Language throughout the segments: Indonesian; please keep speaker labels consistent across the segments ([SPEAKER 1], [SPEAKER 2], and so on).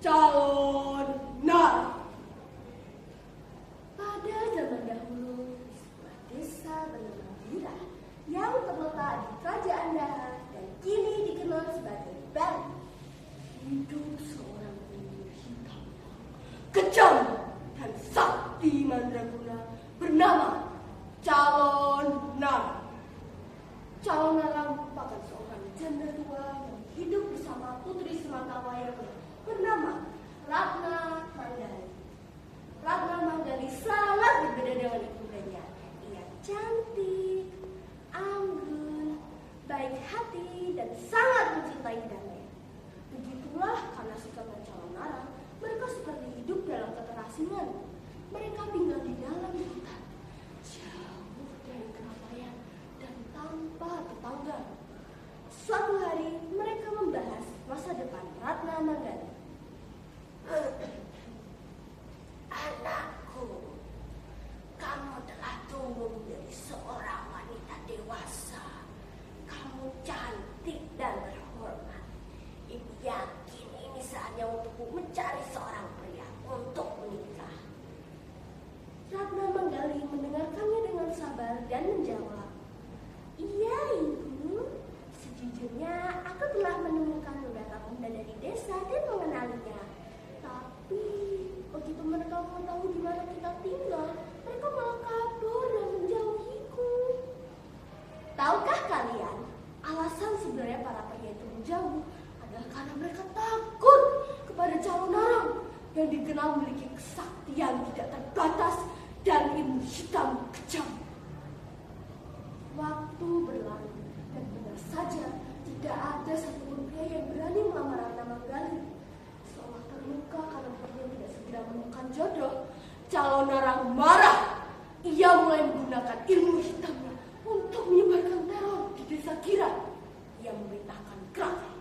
[SPEAKER 1] calon nar. Pada zaman dahulu, di sebuah desa bernama Bira yang terletak di kerajaan Daha dan kini dikenal sebagai Bali, hidup seorang penyihir hitam kejam dan sakti mandraguna bernama Calon Nar. Calon Nar merupakan seorang janda tua yang hidup bersama putri sematawayang bernama Ratna Manggali. Ratna Manggali sangat berbeda dengan ibundanya. Ia cantik, anggun, baik hati, dan sangat mencintai damai. Begitulah karena sikapnya Calon Nar, mereka seperti hidup dalam keterasingan. Mereka tinggal di dalam hutan, jauh dari keramaian dan tanpa tetangga. Suatu hari mereka membahas masa depan Ratna Manggali.
[SPEAKER 2] Anakku, kamu telah tumbuh menjadi seorang wanita dewasa. Kamu cantik dan terhormat. Ibu yakin ini saatnya untukmu mencari seorang pria untuk menikah.
[SPEAKER 1] Ratna Manggali mendengarkannya dengan sabar dan menjawab, "Iya, Ibu. Sejujurnya aku telah menemukan beberapa pemuda dari desa dan mengenalinya. Tapi begitu mereka mengetahui di mana kita tinggal, mereka malah kabur dan menjauhiku." Tahukah kalian, alasan sebenarnya para pria itu menjauh adalah karena mereka takut kepada Calon Nar yang dikenal memiliki kesaktian tidak terbatas dan ilmu hitam kejam. Waktu berlalu dan benar saja tidak ada satupun pria yang berani melamar Ratna Manggali. Seolah terluka karena pria tidak segera menemukan jodoh, Calon Nar marah. Ia mulai menggunakan ilmu hitamnya untuk menyebarkan teror di desa Kira. Ia memerintahkan Kraka,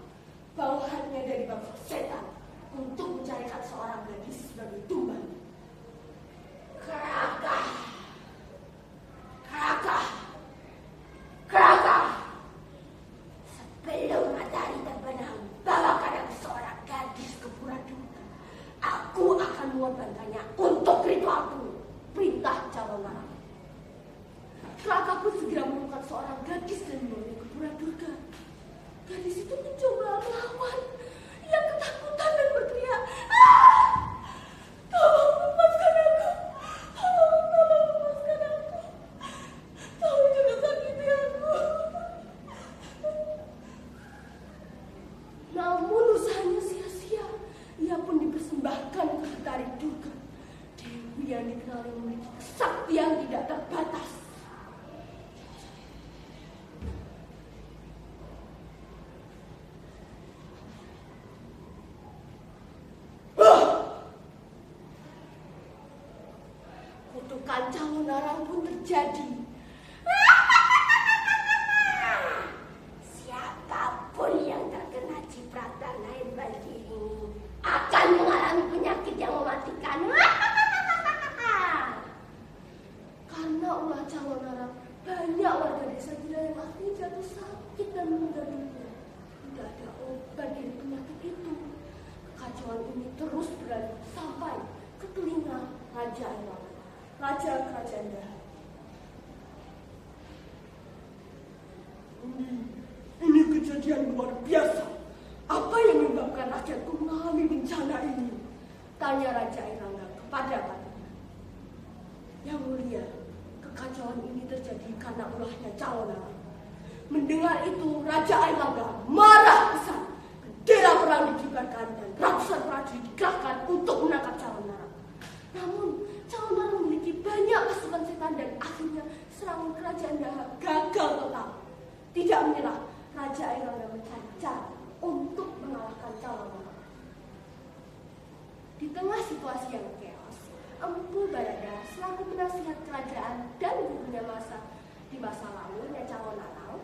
[SPEAKER 1] bawahannya dari bangsa setan, untuk mencarikan seorang gadis sebagai tumbal.
[SPEAKER 2] Kraka, Kraka, Kraka. Sebelum matahari terbenam, bawakan aku seorang gadis ke Pura-Durga. Aku akan mengorbankannya untuk ritualku.
[SPEAKER 1] Perintah Calon Nar. Kraka pun segera menemukan seorang gadis dan membawa ke Pura-Durga. Gadis itu mencoba melawan. Ia ketakutan dan berteriak, "Ah! Tolong lepaskan aku! Tolong lepaskan aku! Tolong jangan sakiti aku!" Namun usahanya sia-sia. Ia pun dipersembahkan ke Betari Durga, dewi yang dikenal memiliki kesaktian tidak terbatas. Kutukan Calon Nar pun terjadi.
[SPEAKER 2] Siapapun yang terkena cipratan air banjir ini akan mengalami penyakit yang mematikan.
[SPEAKER 1] Karena ulah Calon Nar, banyak warga desa Gila yang akhirnya jatuh sakit dan meninggal dunia. Tidak ada obat dari penyakit itu. Kekacauan ini terus berlanjut sampai ke telinga Raja Airlangga, Raja Kerajaan Daha. Ini kejadian luar biasa. Apa yang menyebabkan rakyatku mengalami bencana ini? Tanya Raja Airlangga kepada Patihnya. Yang mulia, kekacauan ini terjadi karena ulahnya Calon Nar. Mendengar itu, Raja Airlangga marah besar. Bendera perang dikibarkan dan ratusan prajurit dikerahkan untuk menangkap Calon Nar. Namun, Calon Nar memiliki banyak pasukan setan dan akhirnya serangan kerajaan Daha gagal total. Tidak menyerah, Raja Airlangga mencari cara untuk mengalahkan Calon Nar. Di tengah situasi yang chaos, Empu Balaga selaku penasihat kerajaan dan gurunya di masa lalu Calon Nar,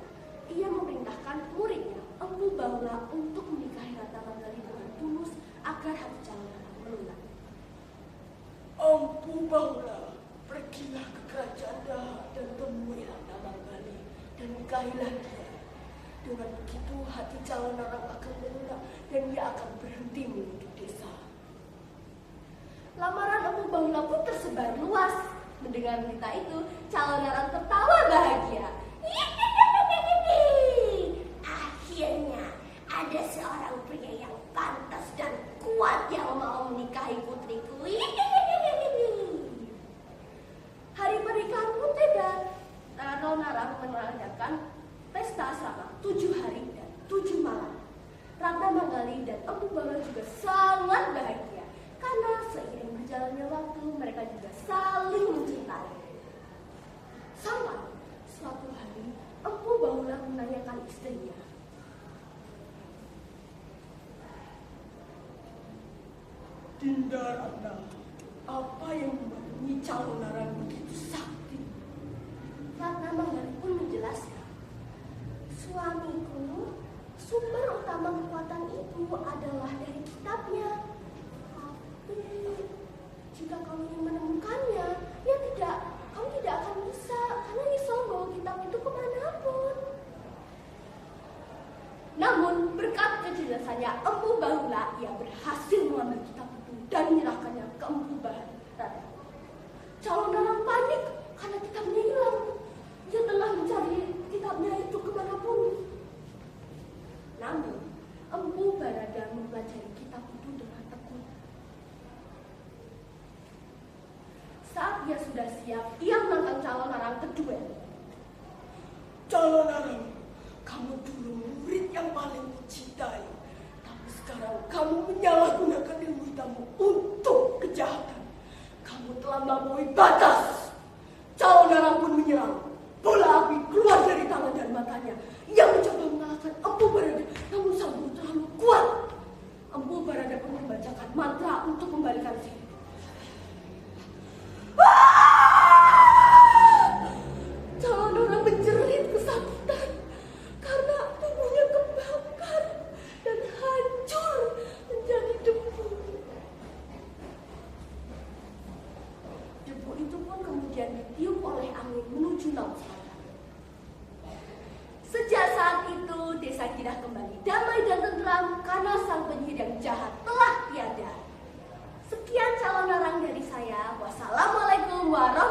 [SPEAKER 1] ia memerintahkan muridnya Empu Bahula untuk menikahi Ratna Manggali dengan tulus agar hati Calon Nar melunak. "Empu Bahula, pergilah ke kerajaan Daha dan temui Ratna Manggali dan nikahilah dia. Dengan begitu hati Calon Nar akan melunak dan ia akan berhenti menuduh desa." Lamaran Empu Bahula pun tersebar luas. Mendengar berita itu, calon narang tertawa bahagia.
[SPEAKER 2] Akhirnya ada seorang pria yang pantas dan kuat yang mau menikahi putriku.
[SPEAKER 1] Hari pernikahan pun tiba. Calon narang mengadakan pesta selama 7 hari dan 7 malam. Ratna Manggali dan Empu Bahula juga sangat bahagia karena seiring berjalannya waktu mereka juga saling mencintai. Sampai suatu hari Empu Bahula menanyakan istrinya,
[SPEAKER 3] Dinda Ratna, apa yang membuatmu calon narang begitu sakti?
[SPEAKER 1] Ratna Manggali pun menjelaskan, suamiku, sumber utama kekuatan itu adalah dari kitabnya. Tapi jika kamu ingin menemukannya, ya tidak, kamu tidak akan bisa karena Nisol bawa kitab itu kemanapun. Namun berkat kecerdasannya Empu Bahula, ia berhasil mengambil kitab itu dan menyerahkannya ke Empu Bahula. Calon narang panik karena kitabnya hilang. Dia telah mencari kitabnya itu kemanapun. Namun, Empu Barada mempelajari kitab itu dengan tekun. Saat dia sudah siap, ia menantang calon narang kedua.
[SPEAKER 3] Calon narang, kamu dulu murid yang paling kucintai. Tapi sekarang kamu menyalahgunakan ilmu hitammu untuk kejahatan. Kamu telah melampaui batas. Calon narang pun menyerang. Bola api keluar dari tangan dan matanya. Ia mencoba mengalahkan Empu Barada, namun sang guru terlalu kuat. Empu Barada pun membacakan mantra untuk membalikan sihir. Calon orang menjerit kesakitan karena tubuhnya kebakar dan hancur menjadi debu. Debu itu pun kemudian ditiup oleh angin menuju laut selatan. Sejak saat itu, desa Kidah kembali damai dan tentram karena sang penyihir yang jahat telah tiada. Sekian calon narang dari saya. Wassalamualaikum warahmatullahi wabarakatuh.